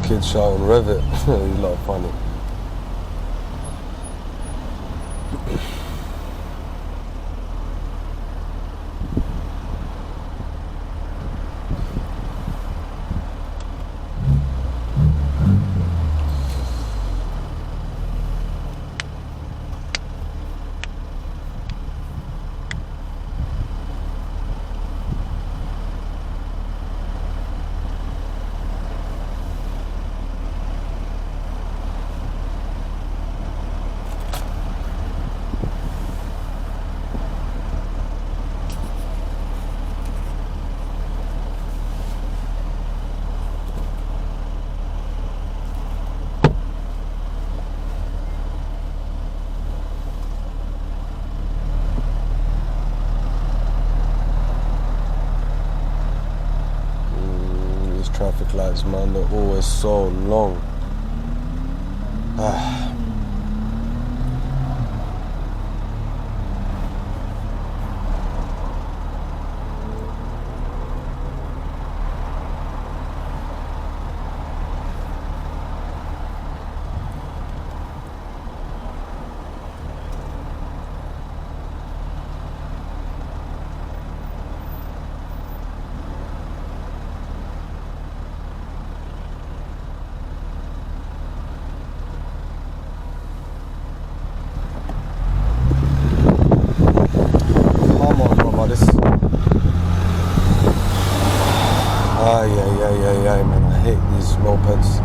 Kids shouting, rev it. You lot are funny. Traffic lights, man, they're always so long. Yeah, man, I hate these mopeds.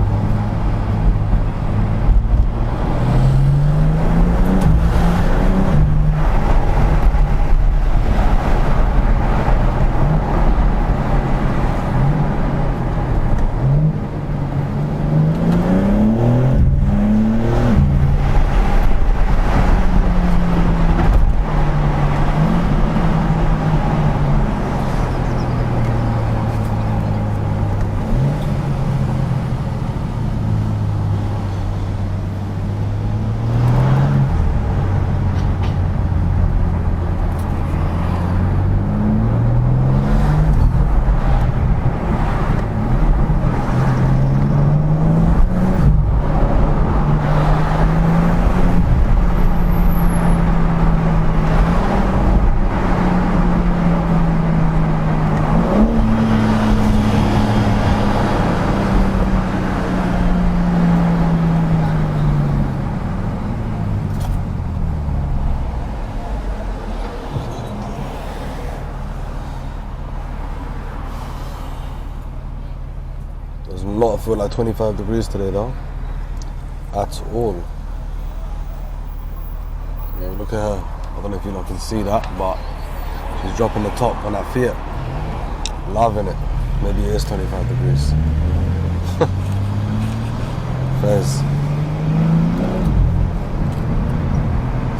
Does not feel like 25 degrees today though, at all. Yeah, look at her. I don't know if you lot can see that, but she's dropping the top on that Fiat. Loving it. Maybe it is 25 degrees. Fez.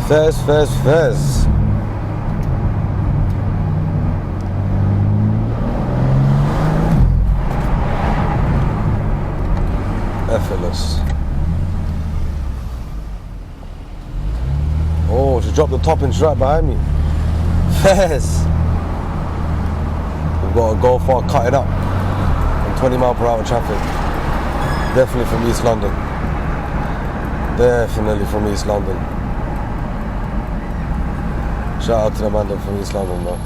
Fez, Fez, Fez. Effortless. Oh, she dropped the top and she's right behind me. Fez. We've got to go far, cut it up. In 20 mile per hour traffic. Definitely from East London. Definitely from East London. Shout out to the man from East London, bro.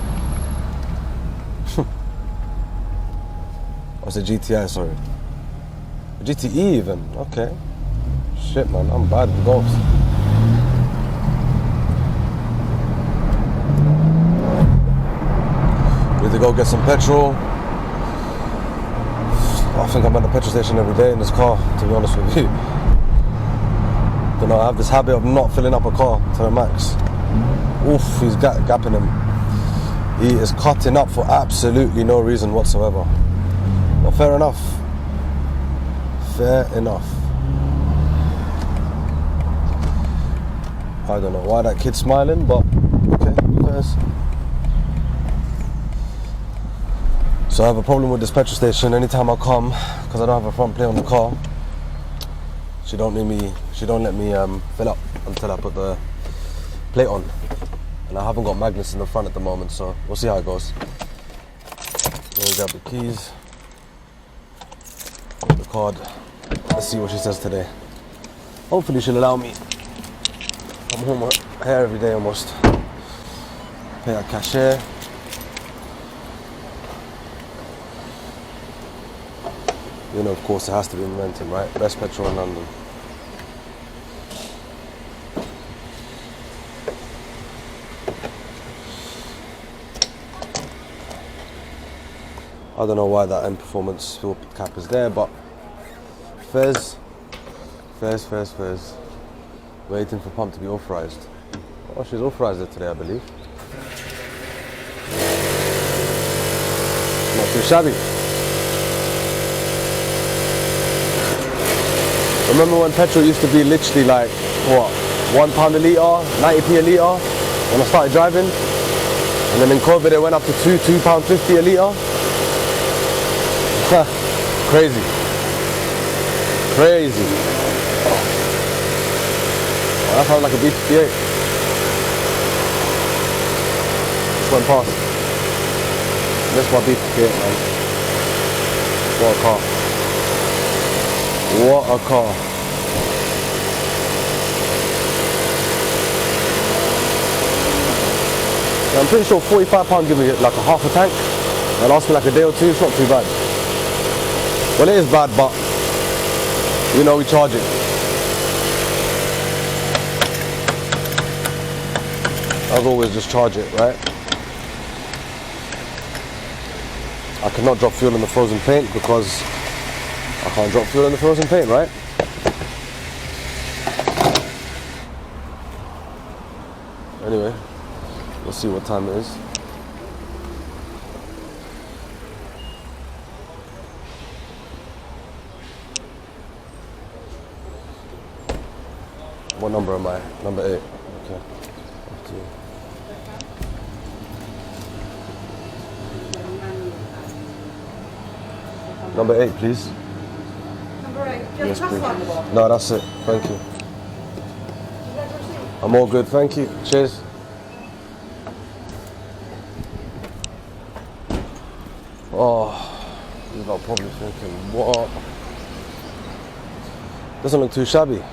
What's a GTI, sorry? A GTE even, okay. Shit, man, I'm bad with golfs. Need to go get some petrol. I think I'm at the petrol station every day in this car, to be honest with you. But no, I have this habit of not filling up a car to the max. Oof, he's gapping him. He is cutting up for absolutely no reason whatsoever. Well, fair enough. Fair enough. I don't know why that kid's smiling, but okay, who cares? So I have a problem with this petrol station. Anytime I come, because I don't have a front plate on the car, she don't let me fill up until I put the plate on. And I haven't got magnets in the front at the moment, so we'll see how it goes. Let me grab the keys, the card. Let's see what she says today. Hopefully she'll allow me. I'm home here every day almost. Pay a cashier. You know, of course, it has to be in Renton, right? Best petrol in London. I don't know why that end performance fuel cap is there, but fares. Waiting for pump to be authorised. Oh, she's authorised it today, I believe. Not too shabby. Remember when petrol used to be literally like, what, £1 a litre, 90p a litre when I started driving? And then in COVID it went up to £2.50 a litre? Crazy. That sounds like a B58. Just went past. That's my B58, man. What a car. What a car. Yeah, I'm pretty sure £45 give me like a half a tank. It'll last me like a day or two. It's not too bad. Well, it is bad, but you know, we charge it. As always, just charge it, right? I cannot drop fuel in the frozen paint because I can't drop fuel in the frozen paint, right? Anyway, we'll see what time it is. What number am I? Number 8. Okay. Number 8, please. Number 8. Yes, please. No, that's it. Thank you. I'm all good, thank you. Cheers. Oh, you're not probably thinking, what? Doesn't look too shabby.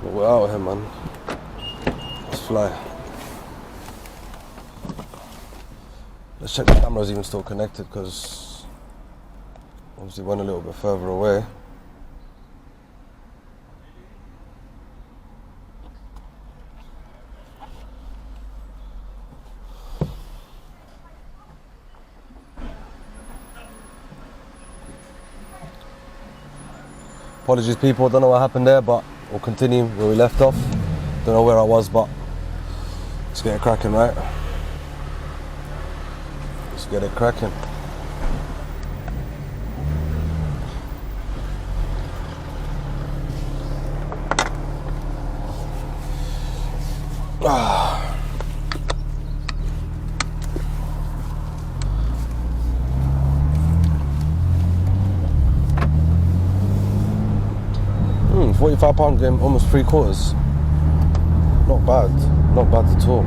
But we're out of here, man. Let's fly. Let's check the camera's even still connected because obviously went a little bit further away. Apologies, people, don't know what happened there, but we'll continue where we left off. Don't know where I was, but let's get it cracking, right? Let's get it cracking. Ah. 45 pound game, almost 3/4. Not bad at all.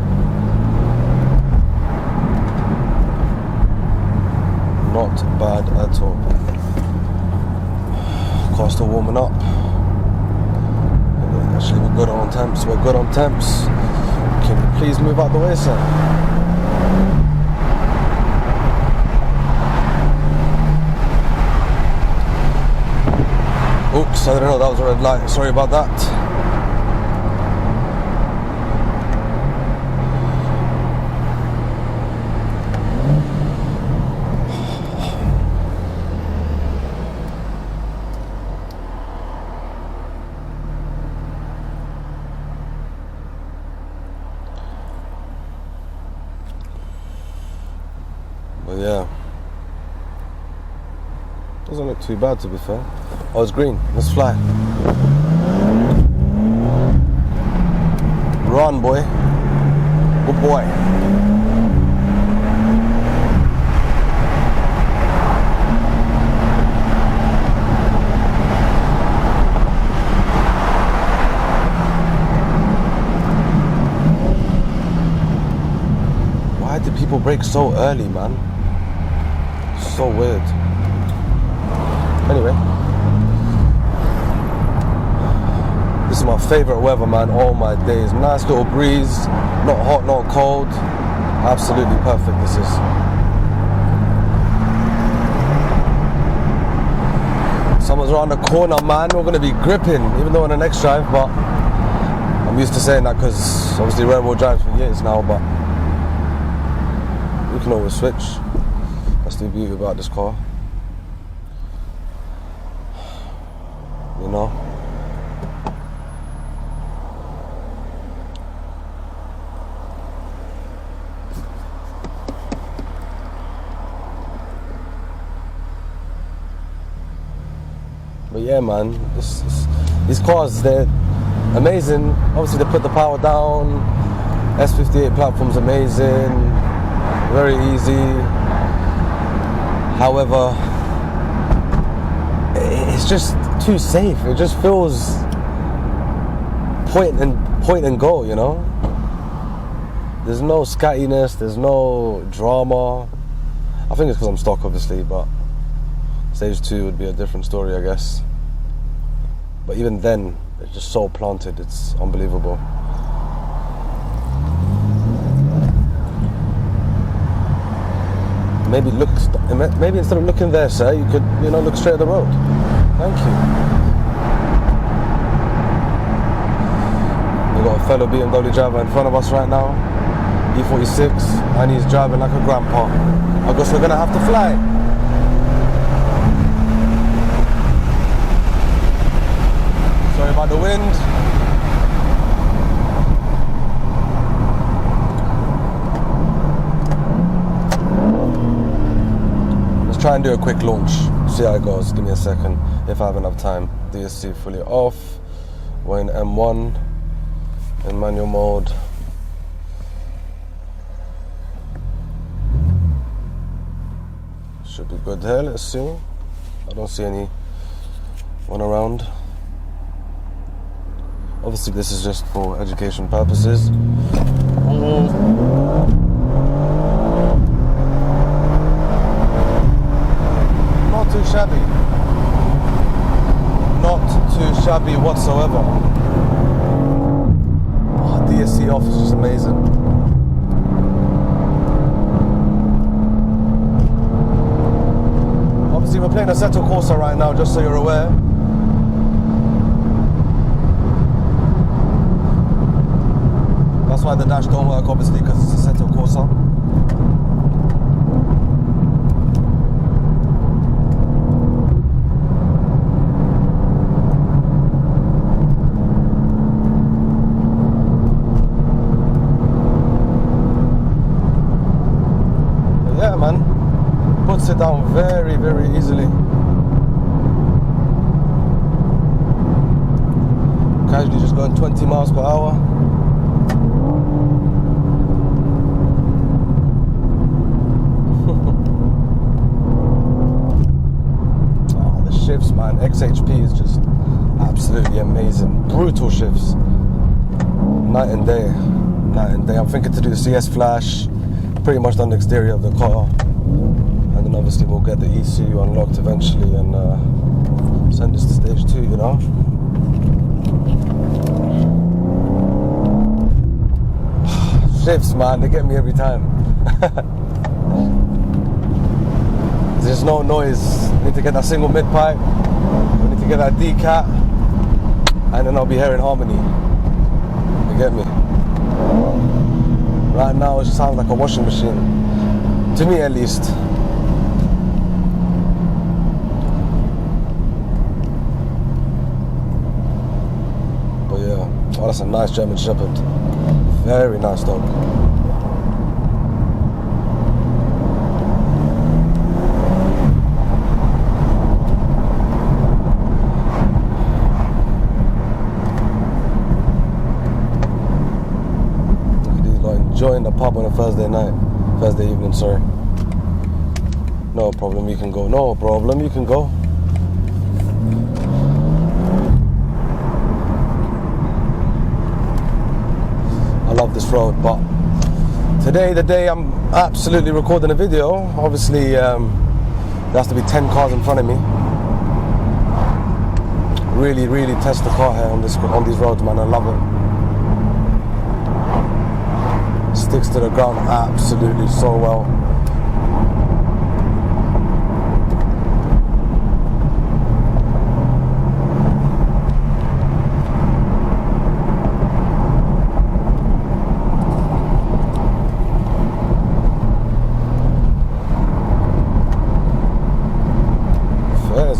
Not bad at all. Car's still warming up. Actually, we're good on temps. Can you please move out the way, sir? Oops, I didn't know that was a red light. Sorry about that. But yeah, doesn't look too bad, to be fair. Oh, it's green. Let's fly. Run, boy. Good boy. brake so early, man. So weird. Anyway, this is my favorite weather, man. All my days. Nice little breeze. Not hot, not cold. Absolutely perfect this is. Someone's around the corner, man. We're going to be gripping, even though on the next drive, but I'm used to saying that because obviously railroad drives for years now, but we can always switch. That's the beauty about this car. You know? But yeah, man, these cars, they're amazing. Obviously, they put the power down. S58 platform's amazing. Very easy. However, it's just too safe. It just feels point and go, you know? There's no scattiness, there's no drama. I think it's because I'm stock, obviously, but Stage 2 would be a different story, I guess. But even then, it's just so planted, it's unbelievable. Maybe instead of looking there, sir, you could, look straight at the road. Thank you. We've got a fellow BMW driver in front of us right now, E46, and he's driving like a grandpa. I guess we're gonna have to fly. Sorry about the wind. Let's try and do a quick launch. See how it goes. Give me a second if I have enough time. DSC fully off. We're in M1 in manual mode. Should be good here. Let's see. I don't see anyone around. Obviously, this is just for education purposes. Not too shabby. Not too shabby whatsoever. Oh, DSC off is just amazing. Obviously, we're playing a Assetto Corsa right now, just so you're aware. That's why the dash don't work, obviously, because it's a Assetto Corsa. But yeah, man, puts it down very, very easily. Casually just going 20 miles per hour. Shifts, man. XHP is just absolutely amazing. Brutal shifts. Night and day. Night and day. I'm thinking to do the CS flash. Pretty much done the exterior of the car. And then obviously we'll get the ECU unlocked eventually and send this to stage 2, you know? Shifts, man. They get me every time. There's no noise. Need to get that single mid pipe. We need to get that D-cat, and then I'll be hearing harmony. You get me? Right now, it just sounds like a washing machine, to me at least. But yeah, oh, that's a nice German Shepherd. Very nice dog. Enjoying the pub on a Thursday evening, sorry. No problem, you can go. No problem, you can go. I love this road, but Today, the day I'm absolutely recording a video, obviously there has to be 10 cars in front of me. Really test the car here on these roads, man. I love it. Sticks to the ground absolutely so well.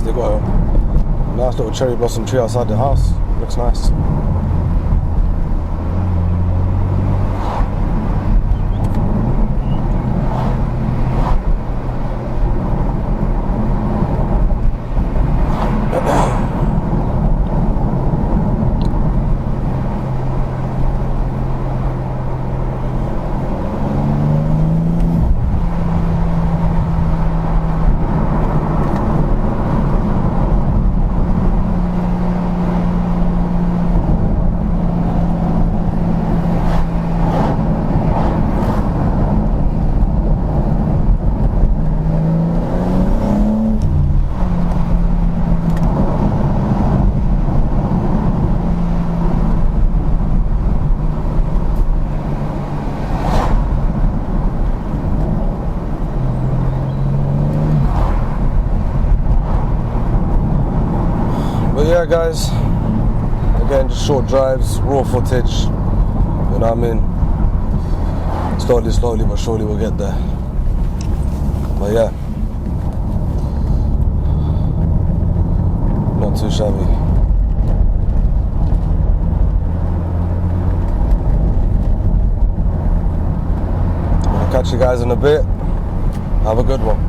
They got a nice little cherry blossom tree outside the house. Looks nice. But yeah, guys, again, just short drives, raw footage, you know what I mean? Slowly but surely we'll get there. But yeah, not too shabby. I'll catch you guys in a bit. Have a good one.